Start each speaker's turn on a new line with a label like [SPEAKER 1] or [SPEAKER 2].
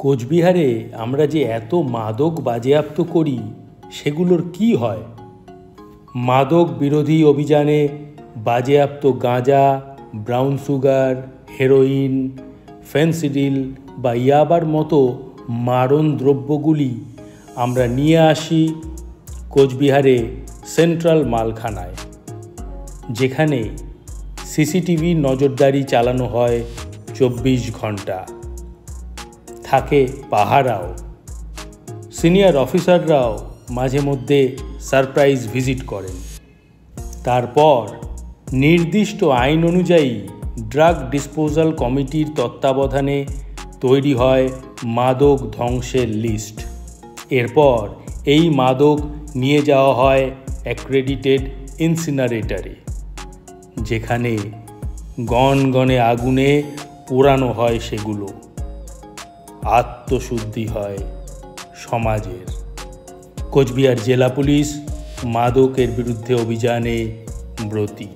[SPEAKER 1] কোচবিহারে আমরা যে এত মাদক বাজেয়াপ্ত করি সেগুলোর কি হয়? মাদক বিরোধী অভিযানে বাজেয়াপ্ত গাঁজা, ব্রাউন সুগার, হেরোইন, ফেনসিডিল বা ইয়াবার মতো মারণ দ্রব্যগুলি আমরা নিয়ে আসি কোচবিহারে সেন্ট্রাল মালখানায়, যেখানে সিসিটিভি নজরদারি চালানো হয় 24 ঘন্টা। থাকে পাহারাও। সিনিয়র অফিসাররাও মাঝে মধ্যে সারপ্রাইজ ভিজিট করেন। তারপর নির্দিষ্ট আইন অনুযায়ী ড্রাগ ডিসপোজাল কমিটির তত্ত্বাবধানে তৈরি হয় মাদক ধ্বংসের লিস্ট। এরপর এই মাদক নিয়ে যাওয়া হয় অ্যাক্রেডিটেড ইনসিনারেটরে, যেখানে গনগনে আগুনে পোড়ানো হয় সেগুলো। আত্মশুদ্ধি হয় সমাজের। কোচবিহার জেলা পুলিশ মাদকের বিরুদ্ধে অভিযানে ব্রতী।